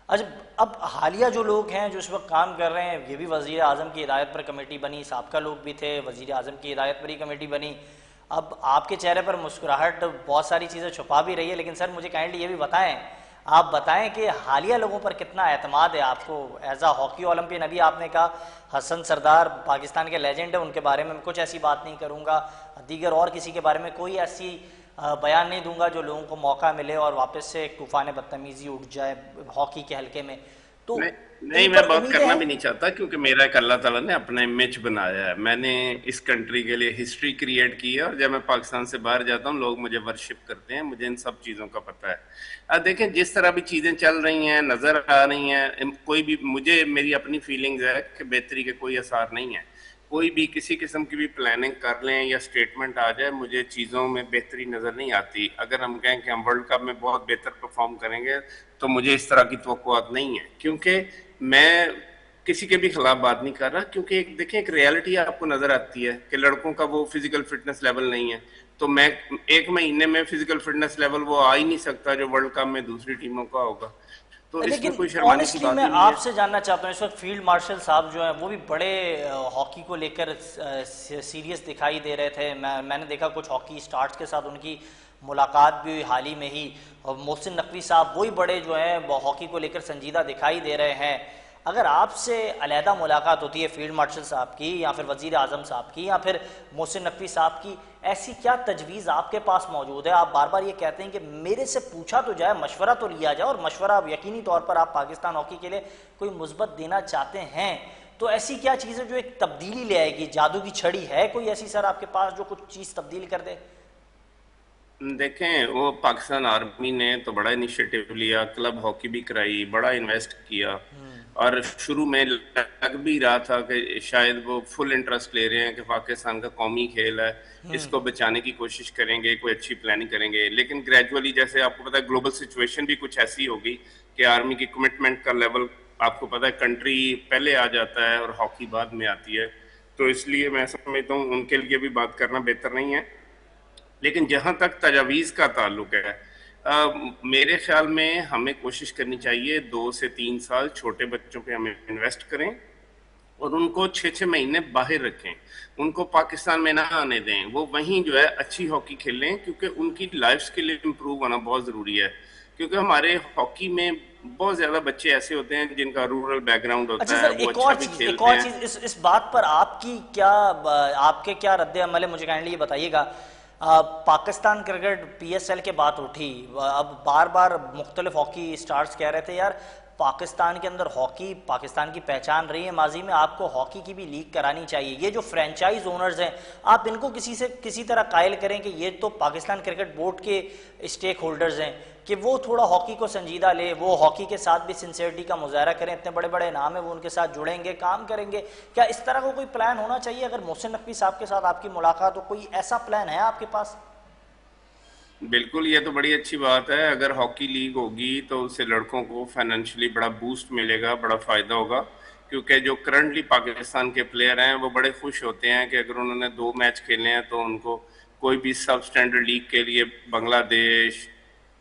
اچھا اب حالیہ جو لوگ ہیں جو اس وقت کام کر رہے ہیں، یہ بھی وزیر اعظم کی ہدایت پر کمیٹی بنی، سابقہ لوگ بھی تھے، وزیر اعظم کی ہدایت پر ہی کمیٹی بنی. اب آپ کے چہرے پر مسکراہٹ بہت ساری چیزیں چھپا بھی رہی ہے، لیکن سر مجھے کائنڈلی یہ بھی بتائیں، آپ بتائیں کہ حالیہ لوگوں پر کتنا اعتماد ہے آپ کو ایز اے ہاکی اولمپئن؟ ابھی آپ نے کہا حسن سردار پاکستان کے لیجنڈ ہیں، ان کے بارے میں کچھ ایسی بات نہیں کروں گا، دیگر اور کسی کے بارے میں کوئی ایسی بیان نہیں دوں گا جو لوگوں کو موقع ملے اور واپس سے ایک طوفان بدتمیزی اٹھ جائے ہاکی کے حلقے میں. تو نہیں ان میں پر بات امیدیں کرنا ہیں؟ بھی نہیں چاہتا کیونکہ میرا ایک اللہ تعالیٰ نے اپنا امیج بنایا ہے، میں نے اس کنٹری کے لیے ہسٹری کریٹ کی ہے اور جب میں پاکستان سے باہر جاتا ہوں لوگ مجھے ورشپ کرتے ہیں، مجھے ان سب چیزوں کا پتہ ہے. اب دیکھیں جس طرح بھی چیزیں چل رہی ہیں نظر آ رہی ہیں، کوئی بھی مجھے میری اپنی فیلنگز ہے کہ بہتری کے کوئی آثار نہیں ہیں. کوئی بھی کسی قسم کی بھی پلاننگ کر لیں یا سٹیٹمنٹ آ جائے مجھے چیزوں میں بہتری نظر نہیں آتی. اگر ہم کہیں کہ ہم ورلڈ کپ میں بہت بہتر پرفارم کریں گے تو مجھے اس طرح کی توقعات نہیں ہیں، کیونکہ میں کسی کے بھی خلاف بات نہیں کر رہا. کیونکہ دیکھیں ایک ریالٹی آپ کو نظر آتی ہے کہ لڑکوں کا وہ فزیکل فٹنس لیول نہیں ہے، تو میں ایک مہینے میں فزیکل فٹنس لیول وہ آ ہی نہیں سکتا جو ورلڈ کپ میں دوسری ٹیموں کا ہوگا. تو اس میں لیکن کوئی شرمانے کی آنیسٹلی بات میں ہی نہیں ہے. آپ سے جاننا چاہتا ہوں، اس وقت فیلڈ مارشل صاحب جو ہیں وہ بھی بڑے ہاکی کو لے کر سیریس دکھائی دے رہے تھے. میں نے دیکھا کچھ ہاکی اسٹارز کے ساتھ ان کی ملاقات بھی ہوئی حال ہی میں ہی، اور محسن نقوی صاحب وہی بڑے جو ہیں ہاکی کو لے کر سنجیدہ دکھائی دے رہے ہیں. اگر آپ سے علیحدہ ملاقات ہوتی ہے فیلڈ مارشل صاحب کی یا پھر وزیر اعظم صاحب کی یا پھر محسن نقوی صاحب کی، ایسی کیا تجویز آپ کے پاس موجود ہے؟ آپ بار بار یہ کہتے ہیں کہ میرے سے پوچھا تو جائے، مشورہ تو لیا جائے، اور مشورہ یقینی طور پر آپ پاکستان ہاکی کے لیے کوئی مثبت دینا چاہتے ہیں، تو ایسی کیا چیزیں جو ایک تبدیلی لے آئے گی؟ جادو کی چھڑی ہے کوئی ایسی سر آپ کے پاس جو کچھ چیز تبدیل کر دے؟ دیکھیں، وہ پاکستان آرمی نے تو بڑا انیشیٹو لیا، کلب ہاکی بھی کرائی، بڑا انویسٹ کیا، اور شروع میں لگ بھی رہا تھا کہ شاید وہ فل انٹرسٹ لے رہے ہیں کہ پاکستان کا قومی کھیل ہے، اس کو بچانے کی کوشش کریں گے، کوئی اچھی پلاننگ کریں گے، لیکن گریجولی جیسے آپ کو پتا ہے گلوبل سچویشن بھی کچھ ایسی ہوگی کہ آرمی کی کمٹمنٹ کا لیول آپ کو پتا ہے کنٹری پہلے آ جاتا ہے اور ہاکی بعد میں آتی ہے، تو اس لیے میں سمجھتا ہوں ان کے لیے بھی بات کرنا بہتر نہیں ہے۔ لیکن جہاں تک تجاویز کا تعلق ہے، میرے خیال میں ہمیں کوشش کرنی چاہیے 2 سے 3 سال چھوٹے بچوں پہ ہمیں انویسٹ کریں اور ان کو 6 مہینے باہر رکھیں، ان کو پاکستان میں نہ آنے دیں، وہ وہیں جو ہے اچھی ہاکی کھیلیں، کیونکہ ان کی لائف سکل امپروو ہونا بہت ضروری ہے، کیونکہ ہمارے ہاکی میں بہت زیادہ بچے ایسے ہوتے ہیں جن کا رورل بیک گراؤنڈ اچھا ہوتا ہے، سر، وہ ایک اچھا اور بھی چیز کھیلتے ہیں۔ اس بات پر آپ کی کیا، آپ کے کیا رد عمل ہے؟ مجھے کائنڈلی یہ بتائیے گا، Pakistan cricket P S L کے بات اٹھی، اب بار بار مختلف ہاکی سٹارز کہہ رہے تھے یار پاکستان کے اندر ہاکی پاکستان کی پہچان رہی ہے ماضی میں، آپ کو ہاکی کی بھی لیگ کرانی چاہیے۔ یہ جو فرینچائز اونرز ہیں، آپ ان کو کسی طرح قائل کریں کہ یہ تو پاکستان کرکٹ بورڈ کے اسٹیک ہولڈرز ہیں، کہ وہ تھوڑا ہاکی کو سنجیدہ لے، وہ ہاکی کے ساتھ بھی سنسیئرٹی کا مظاہرہ کریں، اتنے بڑے بڑے نام ہیں وہ ان کے ساتھ جڑیں گے، کام کریں گے۔ کیا اس طرح کا کوئی پلان ہونا چاہیے؟ اگر محسن نقوی صاحب کے ساتھ آپ کی ملاقات ہو، کوئی ایسا پلان ہے آپ کے پاس؟ بالکل، یہ تو بڑی اچھی بات ہے، اگر ہاکی لیگ ہوگی تو اس سے لڑکوں کو فائنینشلی بڑا بوسٹ ملے گا، بڑا فائدہ ہوگا، کیونکہ جو کرنٹلی پاکستان کے پلیئر ہیں وہ بڑے خوش ہوتے ہیں کہ اگر انہوں نے 2 میچ کھیلے ہیں تو ان کو کوئی بھی سب سٹینڈرڈ لیگ کے لیے بنگلہ دیش،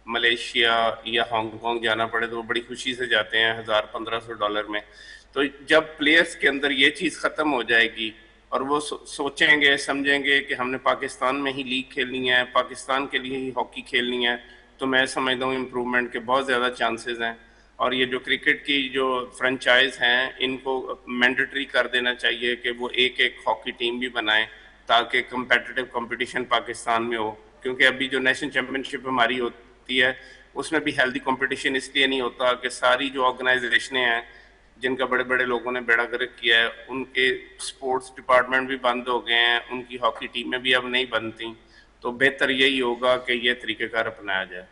ملیشیا یا ہانگ کانگ جانا پڑے تو وہ بڑی خوشی سے جاتے ہیں $1500 میں۔ تو جب پلیئرز کے اندر یہ چیز ختم ہو جائے گی اور وہ سوچیں گے سمجھیں گے کہ ہم نے پاکستان میں ہی لیگ کھیلنی ہے، پاکستان کے لیے ہی ہاکی کھیلنی ہے، تو میں سمجھتا ہوں امپروومنٹ کے بہت زیادہ چانسز ہیں۔ اور یہ جو کرکٹ کی جو فرنچائز ہیں ان کو مینڈیٹری کر دینا چاہیے کہ وہ ایک ہاکی ٹیم بھی بنائیں تاکہ کمپیٹیٹیو کمپٹیشن پاکستان میں ہو، کیونکہ ابھی جو نیشنل چیمپئن شپ ہماری ہوتی ہے اس میں بھی ہیلدی کمپٹیشن اس لیے نہیں ہوتا کہ ساری جو آرگنائزیشنیں ہیں جن کا بڑے بڑے لوگوں نے بیڑا گرک کیا ہے ان کے سپورٹس ڈپارٹمنٹ بھی بند ہو گئے ہیں، ان کی ہاکی ٹیمیں بھی اب نہیں بنتی، تو بہتر یہی ہوگا کہ یہ طریقہ کار اپنایا جائے۔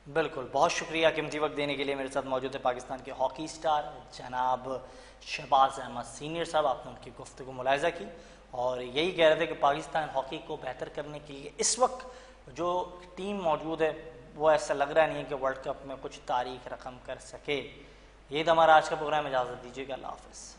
بالکل، بہت شکریہ قیمتی وقت دینے کے لیے۔ میرے ساتھ موجود ہے پاکستان کے ہاکی سٹار جناب شہباز احمد سینئر صاحب، آپ نے ان کی گفتگو ملاحظہ کی اور یہی کہہ رہے تھے کہ پاکستان ہاکی کو بہتر کرنے کے لیے اس وقت جو ٹیم موجود ہے وہ ایسا لگ رہا نہیں ہے کہ ورلڈ کپ میں کچھ تاریخ رقم کر سکے۔ یہ تو ہمارا آج کا پروگرام، اجازت دیجیے گا، اللہ حافظ۔